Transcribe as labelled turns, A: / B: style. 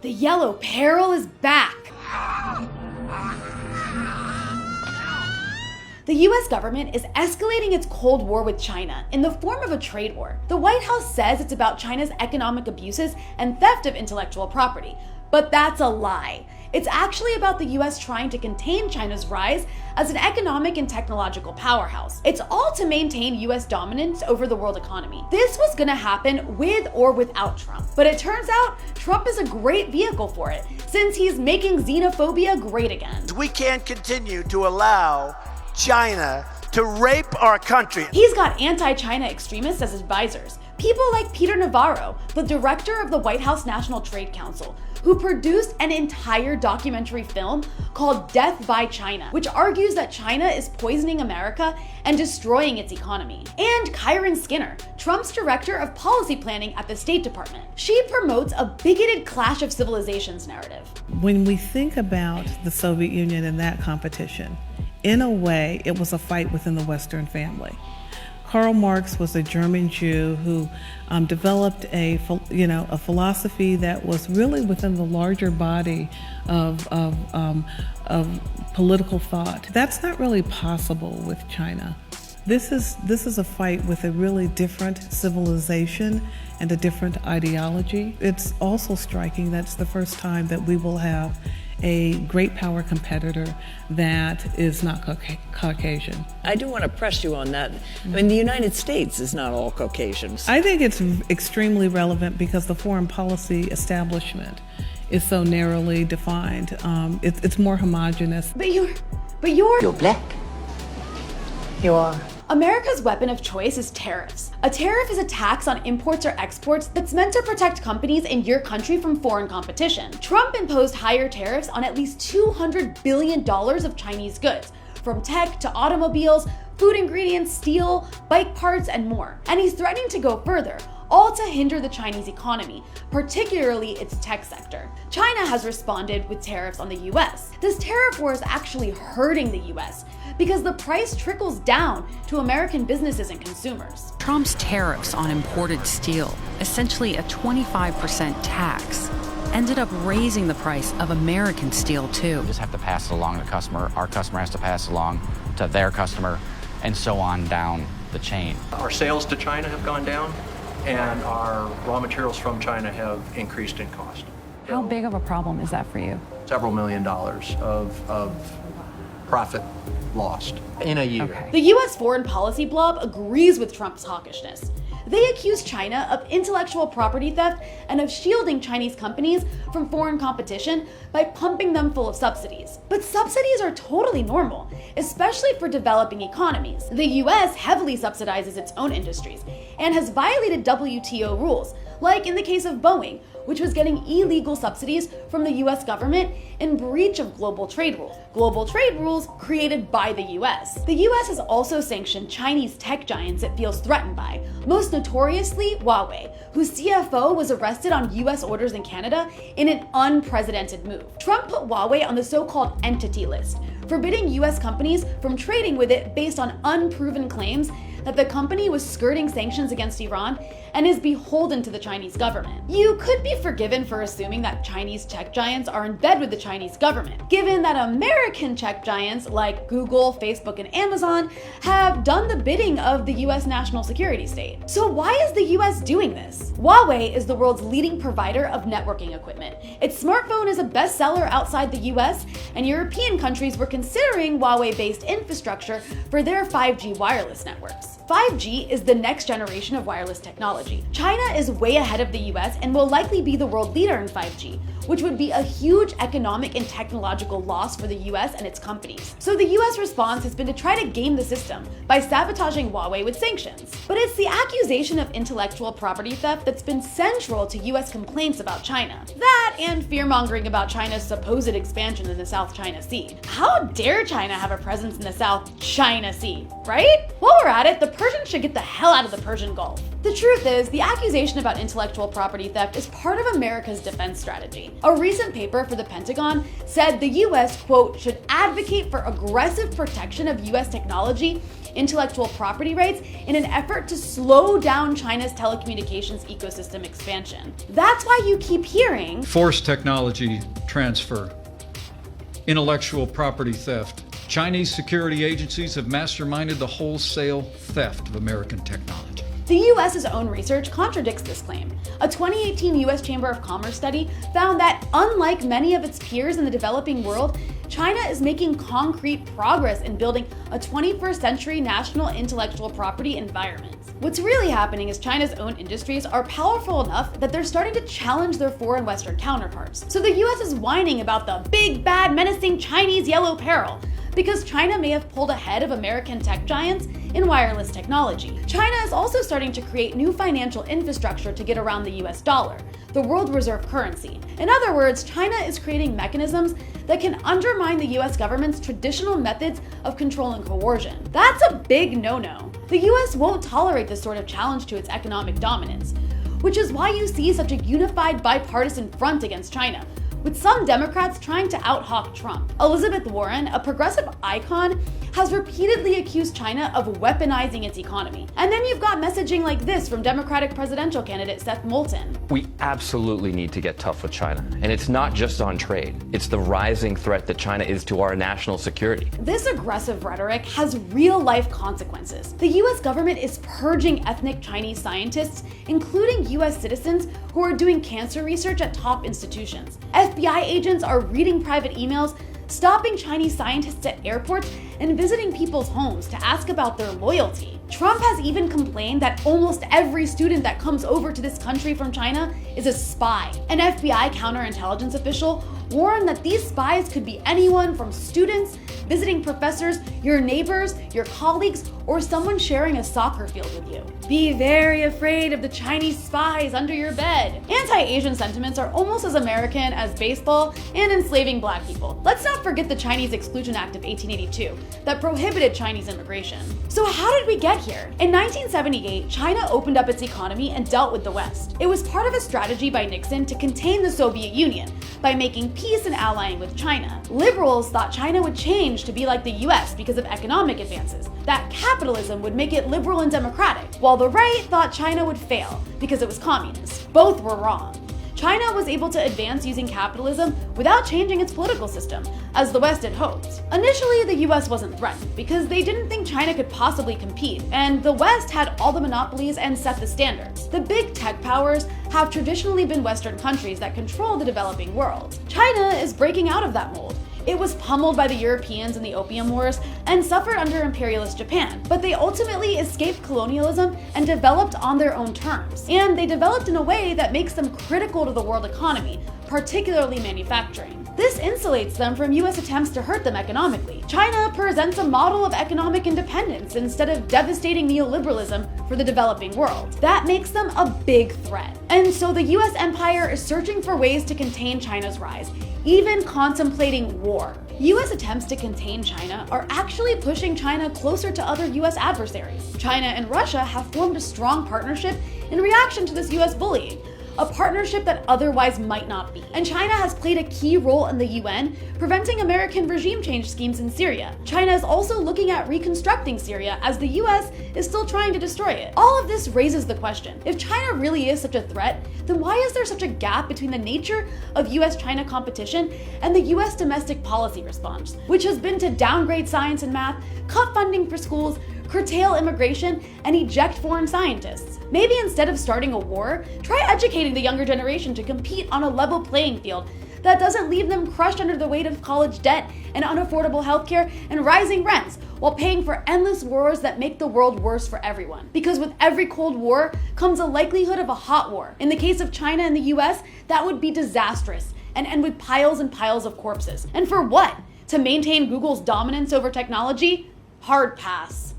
A: The yellow peril is back. The US government is escalating its Cold War with China in the form of a trade war. The White House says it's about China's economic abuses and theft of intellectual property, but that's a lie. It's actually about the US trying to contain China's rise as an economic and technological powerhouse. It's all to maintain US dominance over the world economy. This was gonna happen with or without Trump, but it turns out Trump is a great vehicle for it, since he's making xenophobia great again.
B: We can't continue to allow China to rape our country.
A: He's got anti-China extremists as advisors. People like Peter Navarro, the director of the White House National Trade Council, who produced an entire documentary film called Death by China, which argues that China is poisoning America and destroying its economy. And Kyron Skinner, Trump's director of policy planning at the State Department. She promotes a bigoted clash of civilizations narrative.
C: When we think about the Soviet Union and that competition, in a way, it was a fight within the Western family. Karl Marx was a German Jew who developed a philosophy that was really within the larger body of political thought. That's not really possible with China. This is a fight with a really different civilization and a different ideology. It's also striking that's the first time that we will have a great power competitor that is not Caucasian.
D: I do want to press you on that. I mean, the United States is not all Caucasians.
C: I think it's extremely relevant because the foreign policy establishment is so narrowly defined. It's more homogenous.
A: But you're
E: black. You are.
A: America's weapon of choice is tariffs. A tariff is a tax on imports or exports that's meant to protect companies in your country from foreign competition. Trump imposed higher tariffs on at least $200 billion of Chinese goods, from tech to automobiles, food ingredients, steel, bike parts, and more. And he's threatening to go further, all to hinder the Chinese economy, particularly its tech sector. China has responded with tariffs on the US. This tariff war is actually hurting the US because the price trickles down to American businesses and consumers.
F: Trump's tariffs on imported steel, essentially a 25% tax, ended up raising the price of American steel too.
G: We just have to pass it along to the customer. Our customer has to pass it along to their customer, and so on down the chain.
H: Our sales to China have gone down, and our raw materials from China have increased in cost.
I: How big of a problem is that for you?
H: Several $1 million of profit lost in a year.
I: Okay.
A: The US foreign policy blob agrees with Trump's hawkishness. They accuse China of intellectual property theft and of shielding Chinese companies from foreign competition by pumping them full of subsidies. But subsidies are totally normal, especially for developing economies. The US heavily subsidizes its own industries and has violated WTO rules, like in the case of Boeing, which was getting illegal subsidies from the US government in breach of global trade rules. Global trade rules created by the US. The US has also sanctioned Chinese tech giants it feels threatened by, most notoriously Huawei, whose CFO was arrested on US orders in Canada in an unprecedented move. Trump put Huawei on the so-called entity list, forbidding US companies from trading with it based on unproven claims that the company was skirting sanctions against Iran and is beholden to the Chinese government. You could be forgiven for assuming that Chinese tech giants are in bed with the Chinese government, given that American tech giants like Google, Facebook, and Amazon have done the bidding of the US national security state. So why is the US doing this? Huawei is the world's leading provider of networking equipment. Its smartphone is a bestseller outside the US, and European countries were considering Huawei-based infrastructure for their 5G wireless networks. 5G is the next generation of wireless technology. China is way ahead of the US and will likely be the world leader in 5G, which would be a huge economic and technological loss for the US and its companies. So the US response has been to try to game the system by sabotaging Huawei with sanctions. But it's the accusation of intellectual property theft that's been central to US complaints about China. That and fear-mongering about China's supposed expansion in the South China Sea. How dare China have a presence in the South China Sea, right? While we're at it, the Persians should get the hell out of the Persian Gulf. The truth is, the accusation about intellectual property theft is part of America's defense strategy. A recent paper for the Pentagon said the US, quote, should advocate for aggressive protection of US technology intellectual property rights in an effort to slow down China's telecommunications ecosystem expansion. That's why you keep hearing
J: forced technology transfer, intellectual property theft. Chinese security agencies have masterminded the wholesale theft of American technology.
A: The US's own research contradicts this claim. A 2018 US Chamber of Commerce study found that, unlike many of its peers in the developing world, China is making concrete progress in building a 21st century national intellectual property environment. What's really happening is China's own industries are powerful enough that they're starting to challenge their foreign Western counterparts. So the US is whining about the big, bad, menacing Chinese yellow peril, because China may have pulled ahead of American tech giants in wireless technology. China is also starting to create new financial infrastructure to get around the US dollar, the world reserve currency. In other words, China is creating mechanisms that can undermine the US government's traditional methods of control and coercion. That's a big no-no. The US won't tolerate this sort of challenge to its economic dominance, which is why you see such a unified bipartisan front against China, with some Democrats trying to out-hawk Trump. Elizabeth Warren, a progressive icon, has repeatedly accused China of weaponizing its economy. And then you've got messaging like this from Democratic presidential candidate Seth Moulton.
K: We absolutely need to get tough with China. And it's not just on trade. It's the rising threat that China is to our national security.
A: This aggressive rhetoric has real-life consequences. The US government is purging ethnic Chinese scientists, including US citizens who are doing cancer research at top institutions. FBI agents are reading private emails, stopping Chinese scientists at airports, and visiting people's homes to ask about their loyalty. Trump has even complained that almost every student that comes over to this country from China is a spy. An FBI counterintelligence official warned that these spies could be anyone from students, visiting professors, your neighbors, your colleagues, or someone sharing a soccer field with you. Be very afraid of the Chinese spies under your bed. Anti-Asian sentiments are almost as American as baseball and enslaving black people. Let's not forget the Chinese Exclusion Act of 1882 that prohibited Chinese immigration. So how did we get here? In 1978, China opened up its economy and dealt with the West. It was part of a strategy by Nixon to contain the Soviet Union by making peace and allying with China. Liberals thought China would change to be like the US because of economic advances, that capitalism would make it liberal and democratic, while the right thought China would fail because it was communist. Both were wrong. China was able to advance using capitalism without changing its political system, as the West had hoped. Initially, the US wasn't threatened because they didn't think China could possibly compete, and the West had all the monopolies and set the standards. The big tech powers have traditionally been Western countries that control the developing world. China is breaking out of that mold. It was pummeled by the Europeans in the Opium Wars and suffered under imperialist Japan, but they ultimately escaped colonialism and developed on their own terms. And they developed in a way that makes them critical to the world economy, particularly manufacturing. This insulates them from US attempts to hurt them economically. China presents a model of economic independence instead of devastating neoliberalism for the developing world. That makes them a big threat. And so the US empire is searching for ways to contain China's rise, even contemplating war. US attempts to contain China are actually pushing China closer to other US adversaries. China and Russia have formed a strong partnership in reaction to this US bullying, a partnership that otherwise might not be. And China has played a key role in the UN, preventing American regime change schemes in Syria. China is also looking at reconstructing Syria as the US is still trying to destroy it. All of this raises the question, if China really is such a threat, then why is there such a gap between the nature of US-China competition and the US domestic policy response, which has been to downgrade science and math, cut funding for schools, curtail immigration, and eject foreign scientists? Maybe instead of starting a war, try educating the younger generation to compete on a level playing field that doesn't leave them crushed under the weight of college debt and unaffordable healthcare and rising rents, while paying for endless wars that make the world worse for everyone. Because with every Cold War comes a likelihood of a hot war. In the case of China and the US, that would be disastrous and end with piles and piles of corpses. And for what? To maintain Google's dominance over technology? Hard pass.